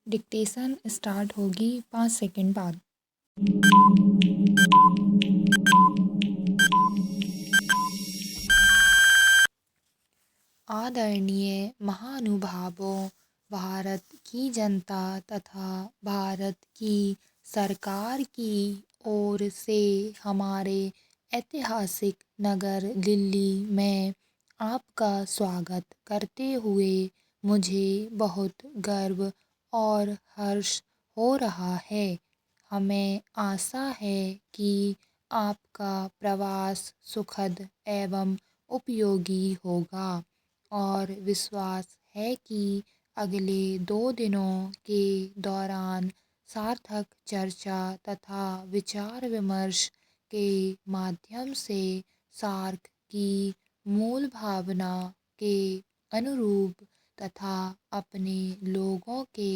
Dictation start होगी 5 second बाद। आदरणीय महानुभावों, भारत की जनता तथा भारत की सरकार की ओर से हमारे ऐतिहासिक नगर दिल्ली में आपका स्वागत करते हुए मुझे बहुत गर्व और हर्ष हो रहा है। हमें आशा है कि आपका प्रवास सुखद एवं उपयोगी होगा और विश्वास है कि अगले 2 दिनों के दौरान सार्थक चर्चा तथा विचार विमर्श के माध्यम से सार्क की मूल भावना के अनुरूप तथा अपने लोगों के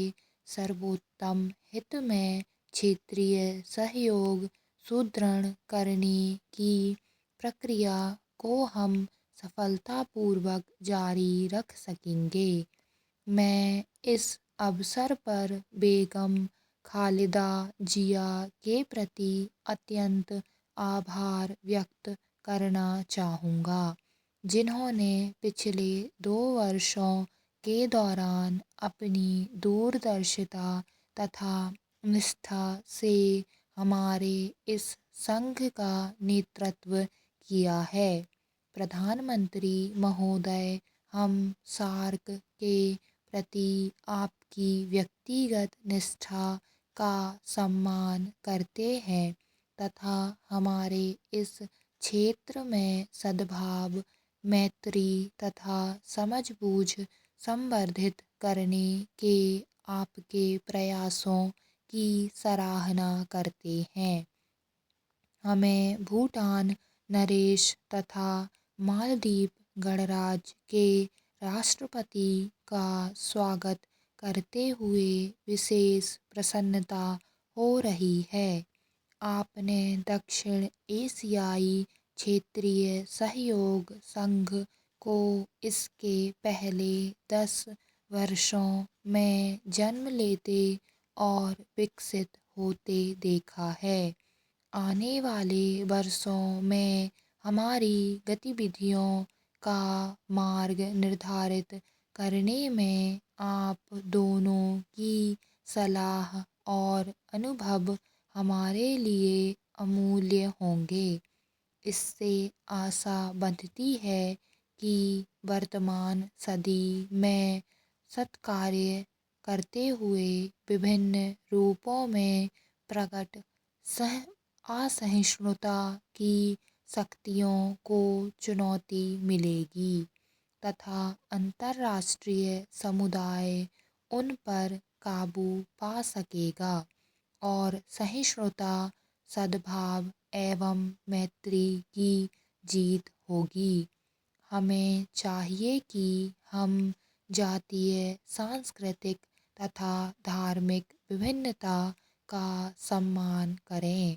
सर्वोत्तम हित में क्षेत्रीय सहयोग सुदृढ़ करने की प्रक्रिया को हम सफलतापूर्वक जारी रख सकेंगे। मैं इस अवसर पर बेगम खालिदा जिया के प्रति अत्यंत आभार व्यक्त करना चाहूँगा, जिन्होंने पिछले 2 वर्षों के दौरान अपनी दूरदर्शिता तथा निष्ठा से हमारे इस संघ का नेतृत्व किया है। प्रधानमंत्री महोदय, हम सार्क के प्रति आपकी व्यक्तिगत निष्ठा का सम्मान करते हैं तथा हमारे इस क्षेत्र में सद्भाव, मैत्री तथा समझबूझ संवर्धित करने के आपके प्रयासों की सराहना करते हैं। हमें भूटान नरेश तथा मालदीव गणराज्य के राष्ट्रपति का स्वागत करते हुए विशेष प्रसन्नता हो रही है। आपने दक्षिण एशियाई क्षेत्रीय सहयोग संघ को इसके पहले 10 वर्षों में जन्म लेते और विकसित होते देखा है। आने वाले वर्षों में हमारी गतिविधियों का मार्ग निर्धारित करने में आप दोनों की सलाह और अनुभव हमारे लिए अमूल्य होंगे। इससे आशा बंधती है कि वर्तमान सदी में सत्कार्य करते हुए विभिन्न रूपों में प्रकट असहिष्णुता की शक्तियों को चुनौती मिलेगी तथा अंतर्राष्ट्रीय समुदाय उन पर काबू पा सकेगा और सहिष्णुता, सद्भाव एवं मैत्री की जीत होगी। हमें चाहिए कि हम जातीय, सांस्कृतिक तथा धार्मिक विभिन्नता का सम्मान करें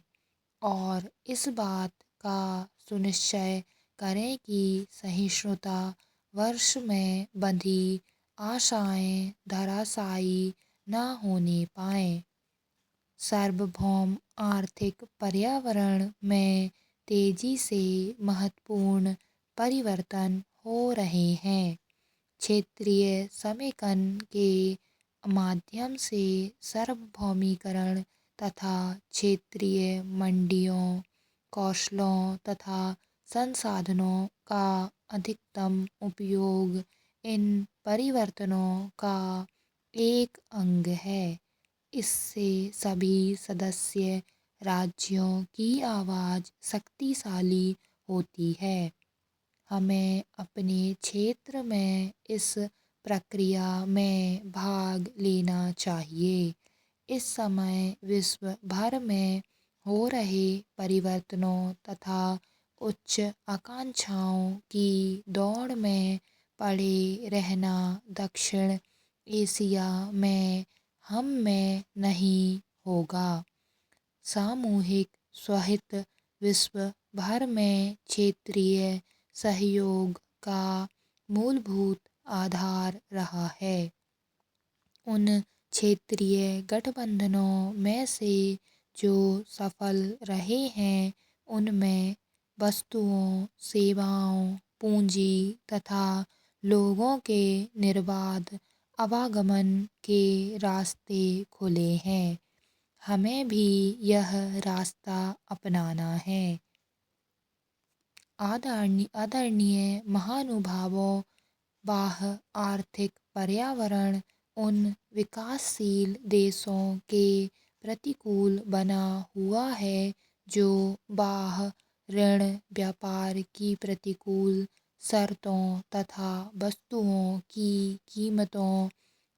और इस बात का सुनिश्चय करें कि सहिष्णुता वर्ष में बंधी आशाएं धराशायी न होने पाएं। सार्वभौम आर्थिक पर्यावरण में तेजी से महत्वपूर्ण परिवर्तन हो रहे हैं। क्षेत्रीय समेकन के माध्यम से सार्वभौमिकरण तथा क्षेत्रीय मंडियों, कौशलों तथा संसाधनों का अधिकतम उपयोग इन परिवर्तनों का एक अंग है। इससे सभी सदस्य राज्यों की आवाज़ शक्तिशाली होती है। हमें अपने क्षेत्र में इस प्रक्रिया में भाग लेना चाहिए। इस समय विश्व भर में हो रहे परिवर्तनों तथा उच्च आकांक्षाओं की दौड़ में पड़े रहना दक्षिण एशिया में हम में नहीं होगा। सामूहिक स्वहित विश्व भर में क्षेत्रीय सहयोग का मूलभूत आधार रहा है। उन क्षेत्रीय गठबंधनों में से जो सफल रहे हैं उनमें वस्तुओं, सेवाओं, पूंजी तथा लोगों के निर्बाध आवागमन के रास्ते खुले हैं। हमें भी यह रास्ता अपनाना है। आदरणीय महानुभावों, वाह आर्थिक पर्यावरण उन विकासशील देशों के प्रतिकूल बना हुआ है जो बाह्य ऋण, व्यापार की प्रतिकूल शर्तों तथा वस्तुओं की कीमतों,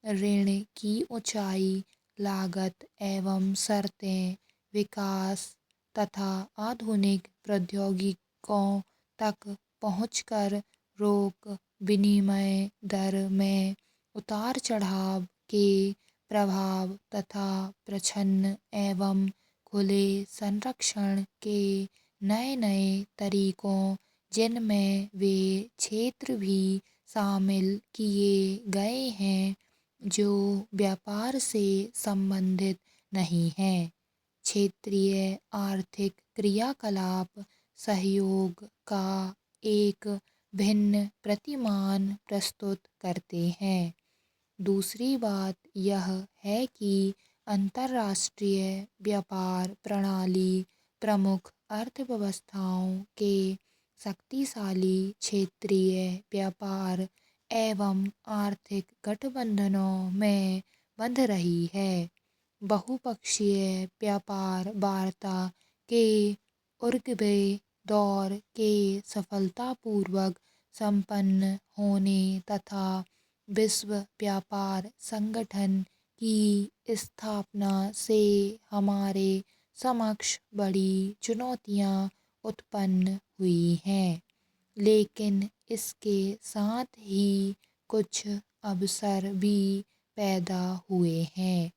ऋण की ऊंचाई, लागत एवं शर्तें, विकास तथा आधुनिक प्रौद्योगिकियों तक पहुंचकर रोक विनिमय दर में उतार चढ़ाव के प्रभाव तथा प्रच्छन्न एवं खुले संरक्षण के नए नए तरीकों, जिनमें वे क्षेत्र भी शामिल किए गए हैं जो व्यापार से संबंधित नहीं हैं, क्षेत्रीय आर्थिक क्रियाकलाप सहयोग का एक भिन्न प्रतिमान प्रस्तुत करते हैं। दूसरी बात यह है कि अंतर्राष्ट्रीय व्यापार प्रणाली प्रमुख अर्थव्यवस्थाओं के शक्तिशाली क्षेत्रीय व्यापार एवं आर्थिक गठबंधनों में बंध रही है। बहुपक्षीय व्यापार वार्ता के उर्ग्वे दौर के सफलतापूर्वक संपन्न होने तथा विश्व व्यापार संगठन की स्थापना से हमारे समक्ष बड़ी चुनौतियां उत्पन्न हुई हैं, लेकिन इसके साथ ही कुछ अवसर भी पैदा हुए हैं।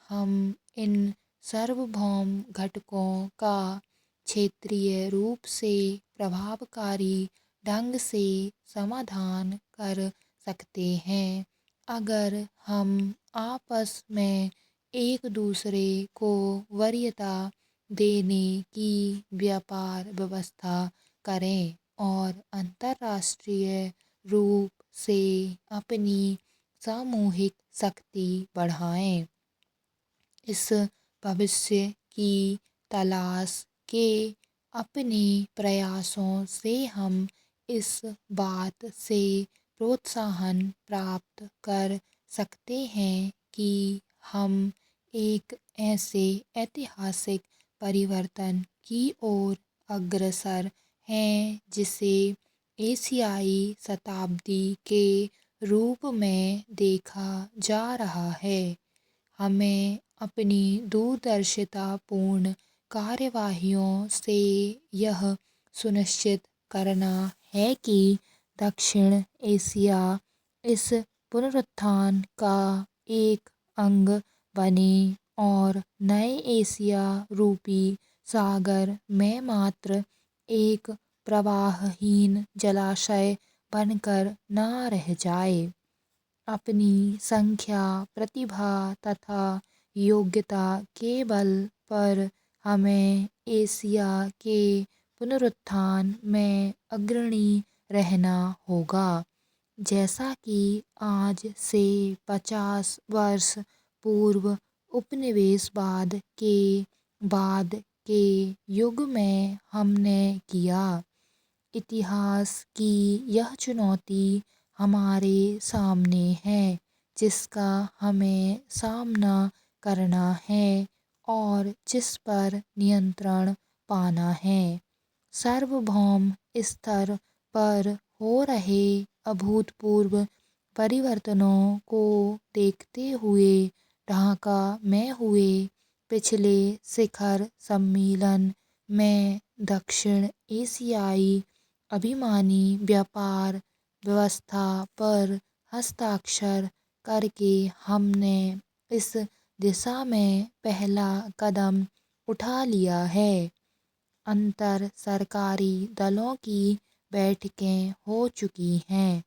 हम इन सार्वभौम घटकों का क्षेत्रीय रूप से प्रभावकारी ढंग से समाधान कर सकते हैं अगर हम आपस में एक दूसरे को वरीयता देने की व्यापार व्यवस्था करें और अंतर्राष्ट्रीय रूप से अपनी सामूहिक शक्ति बढ़ाएं। इस भविष्य की तलाश के अपने प्रयासों से हम इस बात से प्रोत्साहन प्राप्त कर सकते हैं कि हम एक ऐसे ऐतिहासिक परिवर्तन की ओर अग्रसर हैं जिसे एशियाई शताब्दी के रूप में देखा जा रहा है। हमें अपनी दूरदर्शितापूर्ण कार्यवाहियों से यह सुनिश्चित करना है कि दक्षिण एशिया इस पुनरुत्थान का एक अंग बने और नए एशिया रूपी सागर में मात्र एक प्रवाहहीन जलाशय बनकर न रह जाए। अपनी संख्या, प्रतिभा तथा योग्यता के बल पर हमें एशिया के पुनरुत्थान में अग्रणी रहना होगा। जैसा कि आज से 50 वर्ष पूर्व उपनिवेशवाद के बाद के युग में हमने किया। इतिहास की यह चुनौती हमारे सामने है जिसका हमें सामना करना है और जिस पर नियंत्रण पाना है। सार्वभौम स्तर पर हो रहे अभूतपूर्व परिवर्तनों को देखते हुए ढाका में हुए पिछले शिखर सम्मेलन में दक्षिण एशियाई अभिमानी व्यापार व्यवस्था पर हस्ताक्षर करके हमने इस दिशा में पहला कदम उठा लिया है। अंतर सरकारी दलों की बैठकें हो चुकी हैं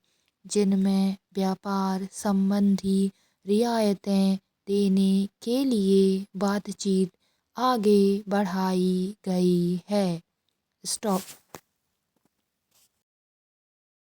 जिनमें व्यापार संबंधी रियायतें देने के लिए बातचीत आगे बढ़ाई गई है। स्टॉप।